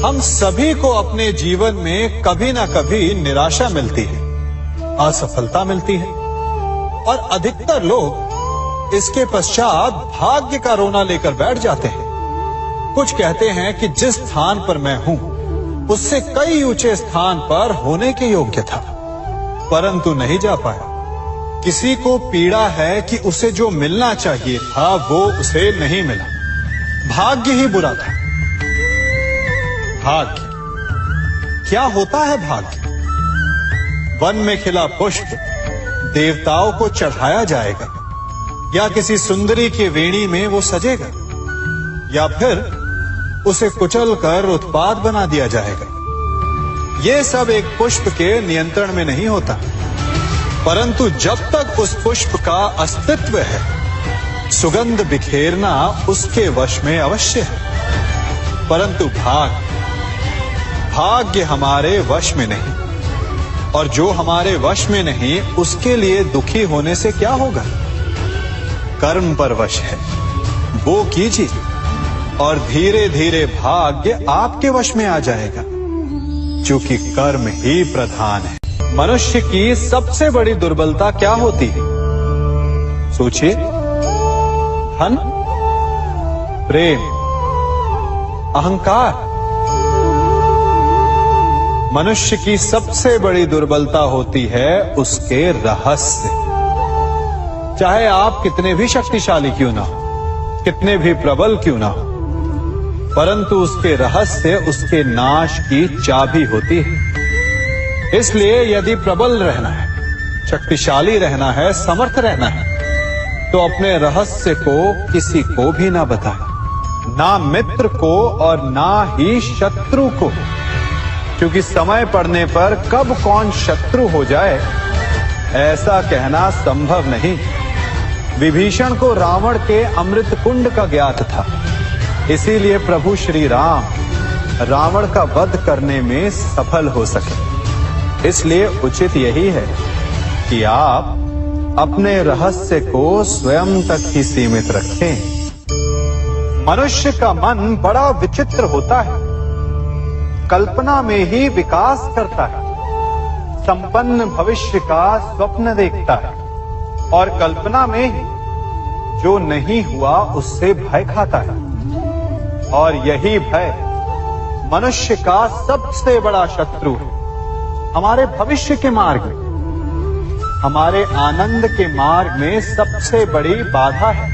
हम सभी को अपने जीवन में कभी ना कभी निराशा मिलती है, असफलता मिलती है और अधिकतर लोग इसके पश्चात भाग्य का रोना लेकर बैठ जाते हैं। कुछ कहते हैं कि जिस स्थान पर मैं हूं उससे कई ऊंचे स्थान पर होने के योग्य था, परंतु नहीं जा पाया। किसी को पीड़ा है कि उसे जो मिलना चाहिए था वो उसे नहीं मिला। भाग्य ही बुरा था। भाग्य क्या होता है? भाग्य वन में खिला पुष्प देवताओं को चढ़ाया जाएगा, या किसी सुंदरी की वेणी में वो सजेगा, या फिर उसे कुचल कर उत्पाद बना दिया जाएगा। ये सब एक पुष्प के नियंत्रण में नहीं होता, परंतु जब तक उस पुष्प का अस्तित्व है, सुगंध बिखेरना उसके वश में अवश्य है। परंतु भाग्य हमारे वश में नहीं, और जो हमारे वश में नहीं उसके लिए दुखी होने से क्या होगा? कर्म पर वश है, वो कीजिए और धीरे धीरे भाग्य आपके वश में आ जाएगा, क्योंकि कर्म ही प्रधान है। मनुष्य की सबसे बड़ी दुर्बलता क्या होती है? सोचिए। धन, प्रेम, अहंकार। मनुष्य की सबसे बड़ी दुर्बलता होती है उसके रहस्य। चाहे आप कितने भी शक्तिशाली क्यों ना हो, कितने भी प्रबल क्यों ना हो, परंतु उसके रहस्य उसके नाश की चाबी होती है। इसलिए यदि प्रबल रहना है, शक्तिशाली रहना है, समर्थ रहना है, तो अपने रहस्य को किसी को भी ना बताएं, ना मित्र को और ना ही शत्रु को, क्योंकि समय पड़ने पर कब कौन शत्रु हो जाए ऐसा कहना संभव नहीं। विभीषण को रावण के अमृत कुंड का ज्ञात था, इसीलिए प्रभु श्री राम रावण का वध करने में सफल हो सके। इसलिए उचित यही है कि आप अपने रहस्य को स्वयं तक ही सीमित रखें। मनुष्य का मन बड़ा विचित्र होता है, कल्पना में ही विकास करता है, संपन्न भविष्य का स्वप्न देखता है और कल्पना में ही जो नहीं हुआ उससे भय खाता है। और यही भय मनुष्य का सबसे बड़ा शत्रु है। हमारे भविष्य के मार्ग में, हमारे आनंद के मार्ग में सबसे बड़ी बाधा है।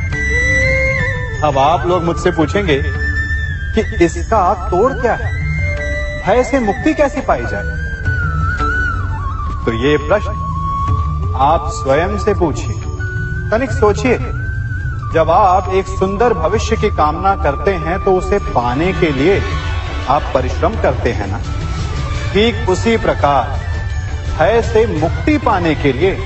अब आप लोग मुझसे पूछेंगे कि इसका तोड़ क्या है, भय से मुक्ति कैसे पाई जाए? तो ये प्रश्न आप स्वयं से पूछिए। तनिक सोचिए, जब आप एक सुंदर भविष्य की कामना करते हैं तो उसे पाने के लिए आप परिश्रम करते हैं ना? ठीक उसी प्रकार भय से मुक्ति पाने के लिए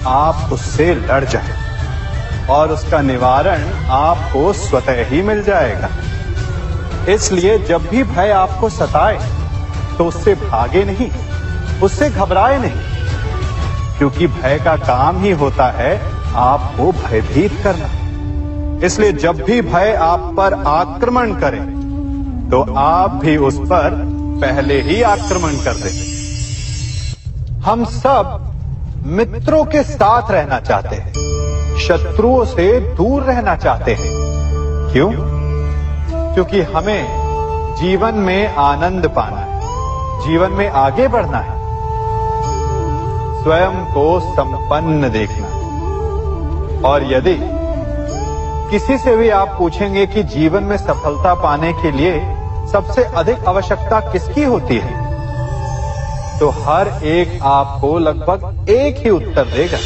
आप उससे लड़ जाएं और उसका निवारण आपको स्वतः ही मिल जाएगा। इसलिए जब भी भय आपको सताए तो उससे भागे नहीं, उससे घबराए नहीं, क्योंकि भय का काम ही होता है आपको भयभीत करना। इसलिए जब भी भय आप पर आक्रमण करे तो आप भी उस पर पहले ही आक्रमण कर दें। हम सब मित्रों के साथ रहना चाहते हैं, शत्रुओं से दूर रहना चाहते हैं। क्यों? क्योंकि हमें जीवन में आनंद पाना है, जीवन में आगे बढ़ना है, स्वयं को संपन्न देखना है। और यदि किसी से भी आप पूछेंगे कि जीवन में सफलता पाने के लिए सबसे अधिक आवश्यकता किसकी होती है, तो हर एक आपको लगभग एक ही उत्तर देगा।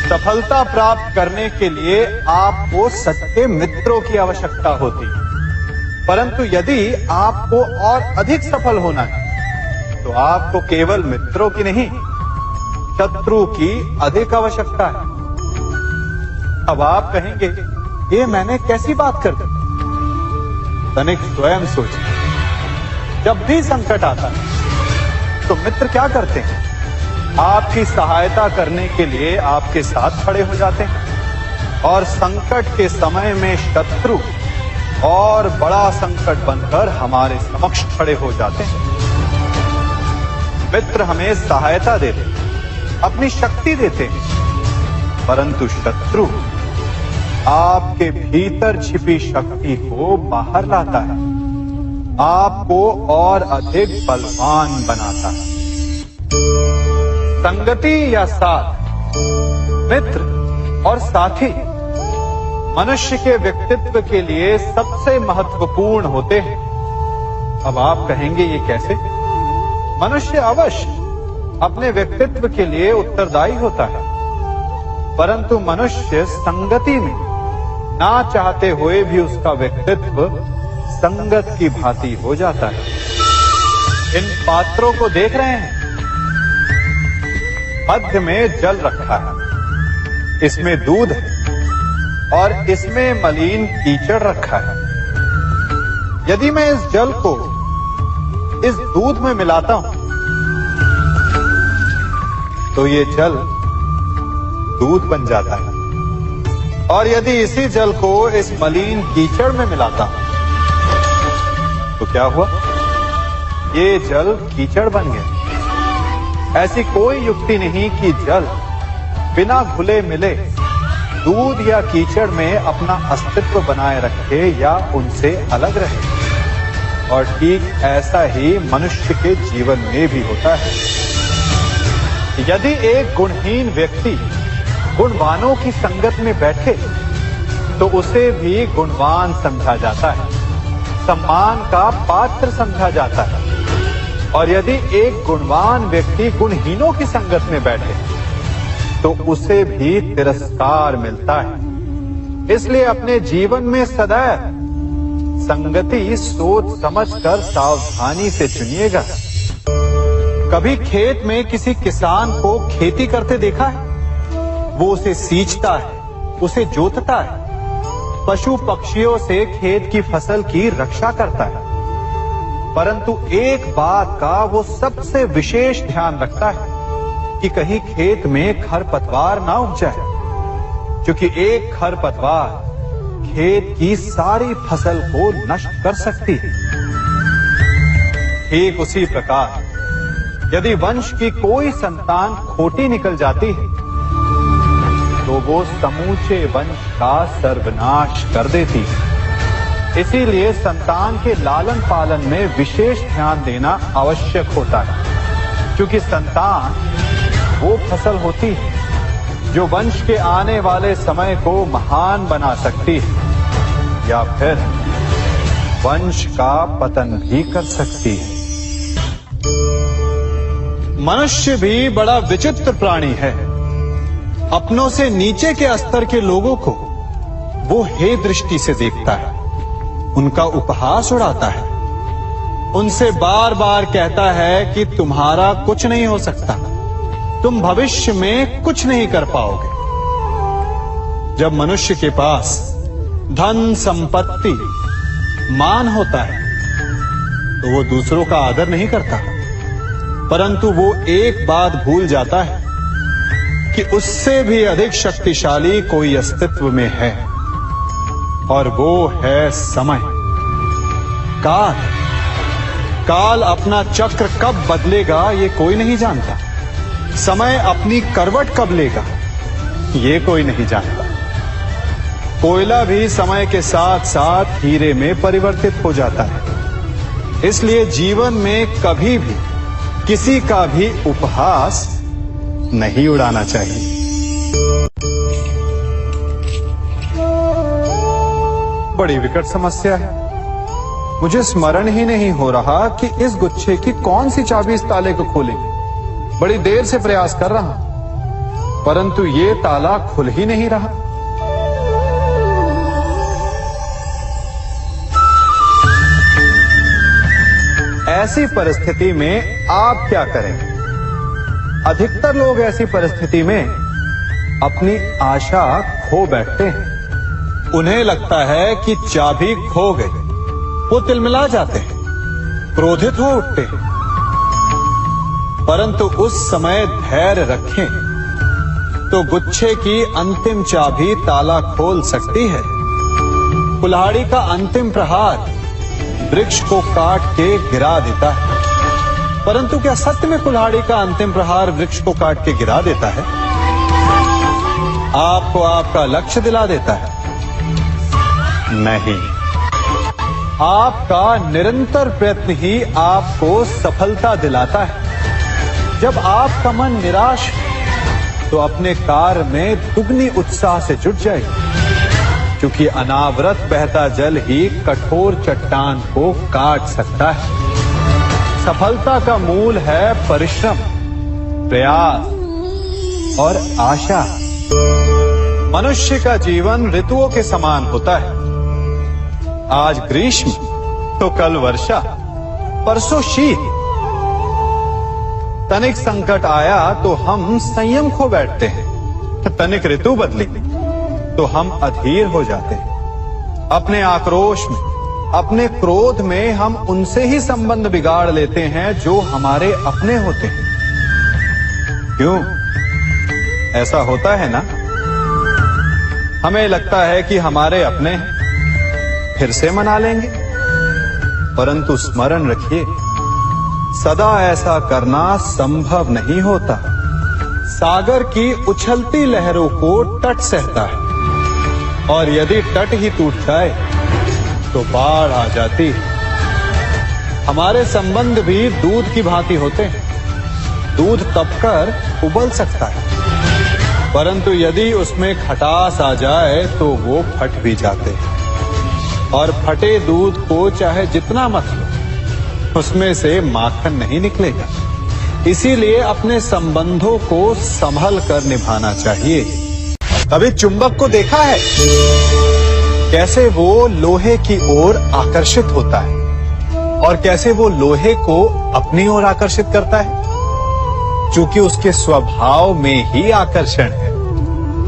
सफलता प्राप्त करने के लिए आपको सच्चे मित्रों की आवश्यकता होती है। परंतु यदि आपको और अधिक सफल होना है तो आपको केवल मित्रों की नहीं, शत्रु की अधिक आवश्यकता है। अब आप कहेंगे, ये मैंने कैसी बात कर दी? तनिक स्वयं सोचिए। जब भी संकट आता है तो मित्र क्या करते हैं? आपकी सहायता करने के लिए आपके साथ खड़े हो जाते हैं। और संकट के समय में शत्रु और बड़ा संकट बनकर हमारे समक्ष खड़े हो जाते हैं। मित्र हमें सहायता देते हैं, अपनी शक्ति देते हैं, परंतु शत्रु आपके भीतर छिपी शक्ति को बाहर लाता है, आपको और अधिक बलवान बनाता है। संगति या साथ, मित्र और साथी मनुष्य के व्यक्तित्व के लिए सबसे महत्वपूर्ण होते हैं। अब आप कहेंगे ये कैसे? मनुष्य अवश्य अपने व्यक्तित्व के लिए उत्तरदायी होता है, परंतु मनुष्य संगति में ना चाहते हुए भी उसका व्यक्तित्व संगत की भांति हो जाता है। इन पात्रों को देख रहे हैं, मध्य में जल रखा है, इसमें दूध है और इसमें मलिन कीचड़ रखा है। यदि मैं इस जल को इस दूध में मिलाता हूं तो ये जल दूध बन जाता है, और यदि इसी जल को इस मलिन कीचड़ में मिलाता हूं तो क्या हुआ? ये जल कीचड़ बन गया। ऐसी कोई युक्ति नहीं कि जल बिना घुले मिले दूध या कीचड़ में अपना अस्तित्व बनाए रखे या उनसे अलग रहे। और ठीक ऐसा ही मनुष्य के जीवन में भी होता है। यदि एक गुणहीन व्यक्ति गुणवानों की संगत में बैठे तो उसे भी गुणवान समझा जाता है, सम्मान का पात्र समझा जाता है। और यदि एक गुणवान व्यक्ति गुणहीनों की संगत में बैठे तो उसे भी तिरस्कार मिलता है। इसलिए अपने जीवन में सदैव संगति सोच समझकर सावधानी से चुनिएगा। कभी खेत में किसी किसान को खेती करते देखा है? वो उसे सींचता है, उसे जोतता है, पशु पक्षियों से खेत की फसल की रक्षा करता है, परंतु एक बात का वो सबसे विशेष ध्यान रखता है कि कहीं खेत में खरपतवार ना उग जाए, क्योंकि एक खरपतवार खेत की सारी फसल को नष्ट कर सकती है। ठीक उसी प्रकार यदि वंश की कोई संतान खोटी निकल जाती है तो वो समूचे वंश का सर्वनाश कर देती है। इसीलिए संतान के लालन पालन में विशेष ध्यान देना आवश्यक होता है, क्योंकि संतान वो फसल होती है जो वंश के आने वाले समय को महान बना सकती है या फिर वंश का पतन भी कर सकती है। मनुष्य भी बड़ा विचित्र प्राणी है। अपनों से नीचे के स्तर के लोगों को वो हे दृष्टि से देखता है, उनका उपहास उड़ाता है, उनसे बार बार कहता है कि तुम्हारा कुछ नहीं हो सकता, तुम भविष्य में कुछ नहीं कर पाओगे। जब मनुष्य के पास धन संपत्ति मान होता है तो वो दूसरों का आदर नहीं करता, परंतु वो एक बात भूल जाता है कि उससे भी अधिक शक्तिशाली कोई अस्तित्व में है, और वो है समय। काल काल अपना चक्र कब बदलेगा ये कोई नहीं जानता। समय अपनी करवट कब लेगा ये कोई नहीं जानता। कोयला भी समय के साथ साथ हीरे में परिवर्तित हो जाता है। इसलिए जीवन में कभी भी किसी का भी उपहास नहीं उड़ाना चाहिए। बड़ी विकट समस्या है। मुझे स्मरण ही नहीं हो रहा कि इस गुच्छे की कौन सी चाबी इस ताले को खोलेगी। बड़ी देर से प्रयास कर रहा, परंतु ये ताला खुल ही नहीं रहा। ऐसी परिस्थिति में आप क्या करेंगे? अधिकतर लोग ऐसी परिस्थिति में अपनी आशा खो बैठते हैं। उन्हें लगता है कि चाबी खो गई। वो तिलमिला जाते हैं, क्रोधित हो उठते हैं, परंतु उस समय धैर्य रखें तो गुच्छे की अंतिम चाबी ताला खोल सकती है। कुल्हाड़ी का अंतिम प्रहार वृक्ष को काट के गिरा देता है, परंतु क्या सत्य में कुल्हाड़ी का अंतिम प्रहार वृक्ष को काट के गिरा देता है? आपको आपका लक्ष्य दिला देता है? नहीं, आपका निरंतर प्रयत्न ही आपको सफलता दिलाता है। जब आपका मन निराश तो अपने कार्य में दुगनी उत्साह से जुट जाए, क्योंकि अनावरत बहता जल ही कठोर चट्टान को काट सकता है। सफलता का मूल है परिश्रम, प्रयास और आशा। मनुष्य का जीवन ऋतुओं के समान होता है। आज ग्रीष्म तो कल वर्षा, परसों शीत। तनिक संकट आया तो हम संयम खो बैठते हैं, तनिक ऋतु बदली तो हम अधीर हो जाते हैं। अपने आक्रोश में, अपने क्रोध में हम उनसे ही संबंध बिगाड़ लेते हैं जो हमारे अपने होते हैं। क्यों ऐसा होता है ना? हमें लगता है कि हमारे अपने फिर से मना लेंगे, परंतु स्मरण रखिए, सदा ऐसा करना संभव नहीं होता। सागर की उछलती लहरों को तट सहता है, और यदि तट ही टूट जाए तो बाढ़ आ जाती है। हमारे संबंध भी दूध की भांति होते हैं। दूध तपकर उबल सकता है, परंतु यदि उसमें खटास आ जाए तो वो फट भी जाते हैं। और फटे दूध को चाहे जितना मत लो, उसमें से माखन नहीं निकलेगा। इसीलिए अपने संबंधों को संभल कर निभाना चाहिए। कभी चुंबक को देखा है कैसे वो लोहे की ओर आकर्षित होता है, और कैसे वो लोहे को अपनी ओर आकर्षित करता है? क्योंकि उसके स्वभाव में ही आकर्षण है।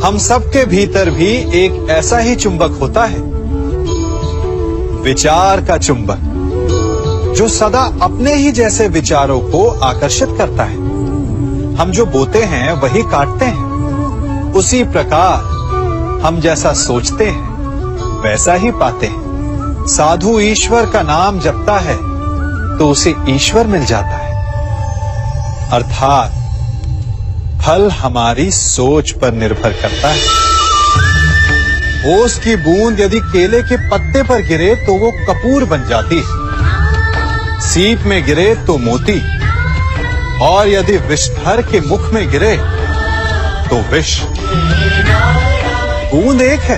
हम सबके भीतर भी एक ऐसा ही चुंबक होता है, विचार का चुंबक, जो सदा अपने ही जैसे विचारों को आकर्षित करता है। हम जो बोते हैं वही काटते हैं। उसी प्रकार हम जैसा सोचते हैं वैसा ही पाते हैं। साधु ईश्वर का नाम जपता है तो उसे ईश्वर मिल जाता है। अर्थात फल हमारी सोच पर निर्भर करता है। ओस की बूंद यदि केले के पत्ते पर गिरे तो वो कपूर बन जाती है, सीप में गिरे तो मोती, और यदि विषधर के मुख में गिरे तो विष। बूंद एक है,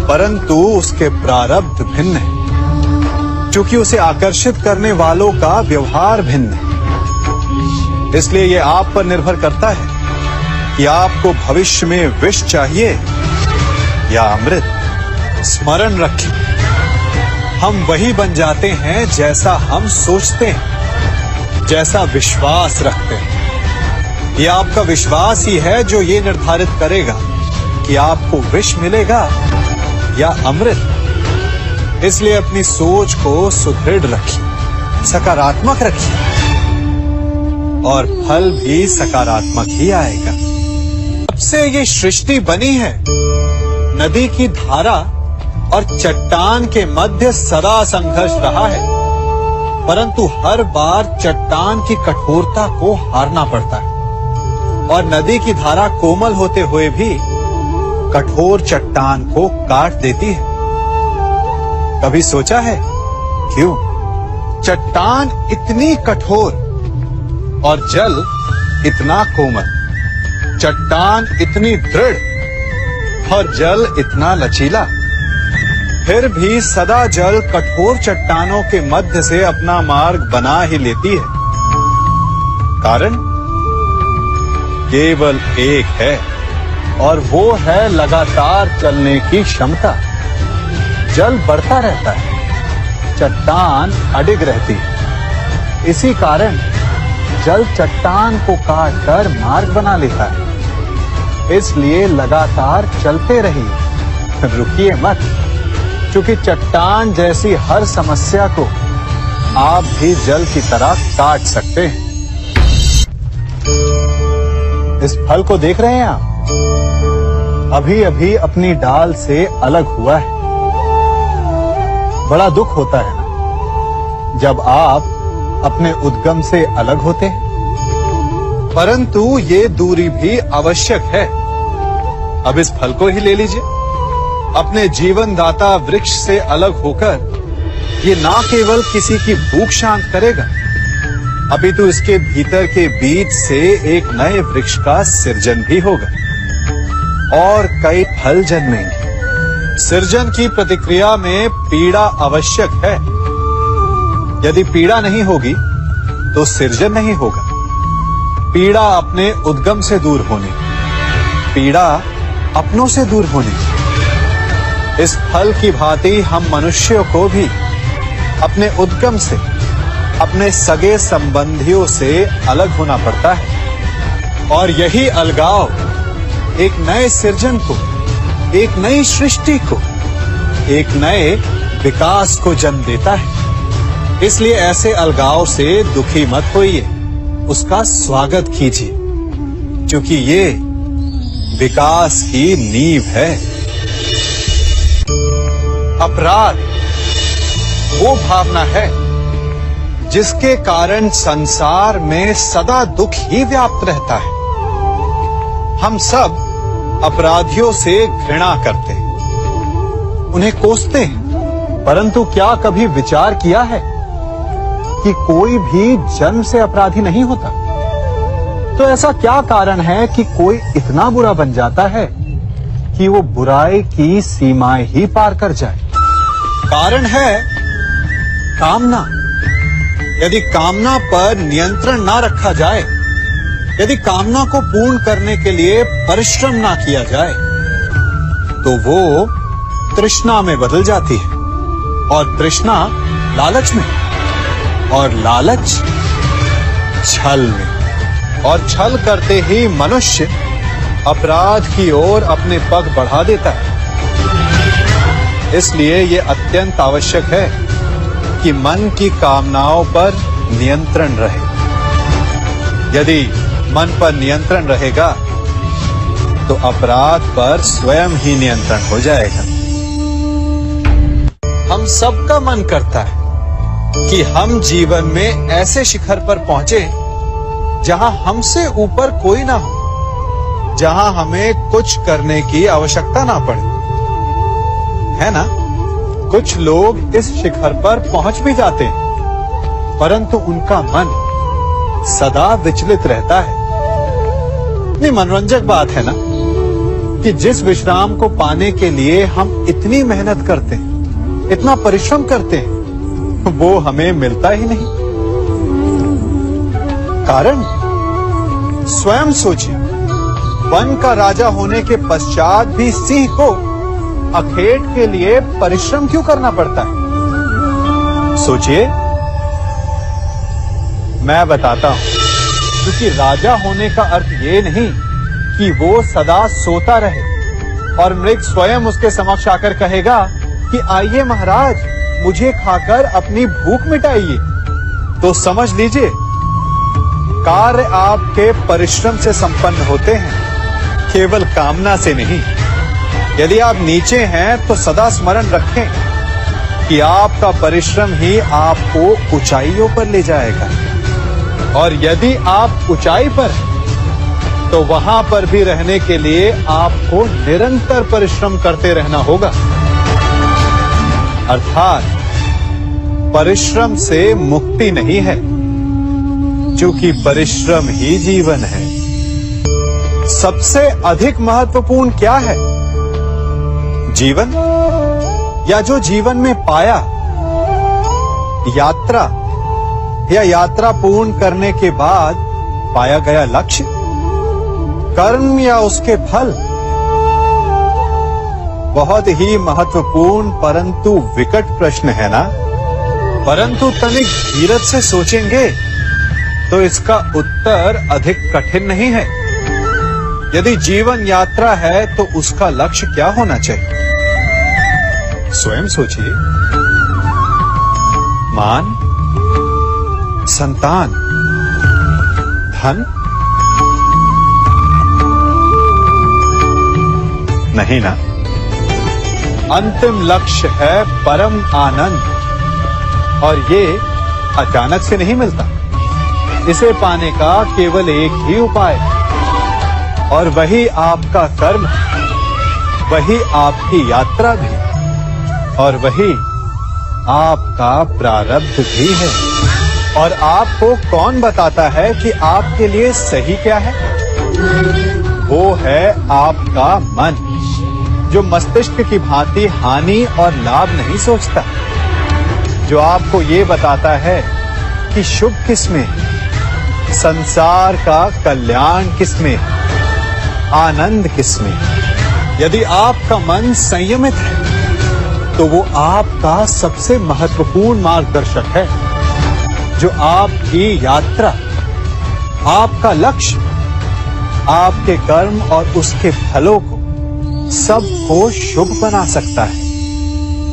परंतु उसके प्रारब्ध भिन्न है, क्योंकि उसे आकर्षित करने वालों का व्यवहार भिन्न है। इसलिए यह आप पर निर्भर करता है कि आपको भविष्य में विष चाहिए या अमृत। स्मरण रखें, हम वही बन जाते हैं जैसा हम सोचते हैं, जैसा विश्वास रखते हैं। यह आपका विश्वास ही है जो ये निर्धारित करेगा कि आपको विष मिलेगा या अमृत। इसलिए अपनी सोच को सुदृढ़ रखिए, सकारात्मक रखिए, और फल भी सकारात्मक ही आएगा। जब से ये सृष्टि बनी है, नदी की धारा और चट्टान के मध्य सदा संघर्ष रहा है, परंतु हर बार चट्टान की कठोरता को हारना पड़ता है, और नदी की धारा कोमल होते हुए भी कठोर चट्टान को काट देती है। कभी सोचा है क्यों चट्टान इतनी कठोर और जल इतना कोमल? चट्टान इतनी दृढ़ और जल इतना लचीला, फिर भी सदा जल कठोर चट्टानों के मध्य से अपना मार्ग बना ही लेती है। कारण केवल एक है, और वो है लगातार चलने की क्षमता। जल बढ़ता रहता है, चट्टान अडिग रहती है। इसी कारण जल चट्टान को काटकर मार्ग बना लेता है। इसलिए लगातार चलते रहिए, रुकिए मत, क्योंकि चट्टान जैसी हर समस्या को आप भी जल की तरह काट सकते हैं। इस फल को देख रहे हैं आप? अभी अभी अपनी डाल से अलग हुआ है, बड़ा दुख होता है जब आप अपने उद्गम से अलग होते हैं, परंतु ये दूरी भी आवश्यक है। अब इस फल को ही ले लीजिए। अपने जीवनदाता वृक्ष से अलग होकर ये ना केवल किसी की भूख शांत करेगा, अपितु इसके भीतर के बीज से एक नए वृक्ष का सृजन भी होगा और कई फल जन्मेंगे। सृजन की प्रतिक्रिया में पीड़ा आवश्यक है। यदि पीड़ा नहीं होगी तो सृजन नहीं होगा। पीड़ा अपने उद्गम से दूर होने, पीड़ा अपनों से दूर होने। इस फल की भांति हम मनुष्यों को भी अपने उद्गम से, अपने सगे संबंधियों से अलग होना पड़ता है और यही अलगाव एक नए सृजन को, एक नई सृष्टि को, एक नए विकास को जन्म देता है। इसलिए ऐसे अलगाव से दुखी मत होइए, उसका स्वागत कीजिए, क्योंकि ये विकास की नींव है। अपराध वो भावना है जिसके कारण संसार में सदा दुख ही व्याप्त रहता है। हम सब अपराधियों से घृणा करते हैं, उन्हें कोसते हैं, परंतु क्या कभी विचार किया है कि कोई भी जन्म से अपराधी नहीं होता? तो ऐसा क्या कारण है कि कोई इतना बुरा बन जाता है कि वो बुराई की सीमाएं ही पार कर जाए? कारण है कामना। यदि कामना पर नियंत्रण ना रखा जाए, यदि कामना को पूर्ण करने के लिए परिश्रम ना किया जाए, तो वो तृष्णा में बदल जाती है और तृष्णा लालच में, और लालच छल में, और छल करते ही मनुष्य अपराध की ओर अपने पग बढ़ा देता है। इसलिए ये अत्यंत आवश्यक है कि मन की कामनाओं पर नियंत्रण रहे। यदि मन पर नियंत्रण रहेगा तो अपराध पर स्वयं ही नियंत्रण हो जाएगा। हम सबका मन करता है कि हम जीवन में ऐसे शिखर पर पहुंचे जहां हमसे ऊपर कोई ना हो, जहां हमें कुछ करने की आवश्यकता ना पड़े, है ना? कुछ लोग इस शिखर पर पहुंच भी जाते हैं, परंतु उनका मन सदा विचलित रहता है। इतनी मनोरंजक बात है ना कि जिस विश्राम को पाने के लिए हम इतनी मेहनत करते हैं, इतना परिश्रम करते हैं, वो हमें मिलता ही नहीं। कारण स्वयं सोचिए, वन का राजा होने के पश्चात भी सिंह को अखेट के लिए परिश्रम क्यों करना पड़ता है? सोचिए। मैं बताता हूं, क्योंकि राजा होने का अर्थ ये नहीं कि वो सदा सोता रहे और मृग स्वयं उसके समक्ष आकर कहेगा कि आइए महाराज, मुझे खाकर अपनी भूख मिटाइए। तो समझ लीजिए, कार्य आपके परिश्रम से संपन्न होते हैं, केवल कामना से नहीं। यदि आप नीचे हैं तो सदा स्मरण रखें कि आपका परिश्रम ही आपको ऊंचाइयों पर ले जाएगा, और यदि आप ऊंचाई पर हैं तो वहां पर भी रहने के लिए आपको निरंतर परिश्रम करते रहना होगा। अर्थात परिश्रम से मुक्ति नहीं है, क्योंकि परिश्रम ही जीवन है। सबसे अधिक महत्वपूर्ण क्या है? जीवन, या जो जीवन में पाया, यात्रा, या यात्रा पूर्ण करने के बाद पाया गया लक्ष्य, कर्म या उसके फल? बहुत ही महत्वपूर्ण परंतु विकट प्रश्न है ना? परंतु तनिक धीरज से सोचेंगे तो इसका उत्तर अधिक कठिन नहीं है। यदि जीवन यात्रा है तो उसका लक्ष्य क्या होना चाहिए? स्वयं सोचिए। मान, संतान, धन? नहीं ना। अंतिम लक्ष्य है परम आनंद और ये अचानक से नहीं मिलता। इसे पाने का केवल एक ही उपाय और वही आपका कर्म, वही आपकी यात्रा भी और वही आपका प्रारब्ध भी है। और आपको कौन बताता है कि आपके लिए सही क्या है? वो है आपका मन, जो मस्तिष्क की भांति हानि और लाभ नहीं सोचता, जो आपको ये बताता है कि शुभ किसमें, संसार का कल्याण किसमें, आनंद किसमें। यदि आपका मन संयमित है तो वो आपका सबसे महत्वपूर्ण मार्गदर्शक है, जो आपकी यात्रा, आपका लक्ष्य, आपके कर्म और उसके फलों को सबको शुभ बना सकता है।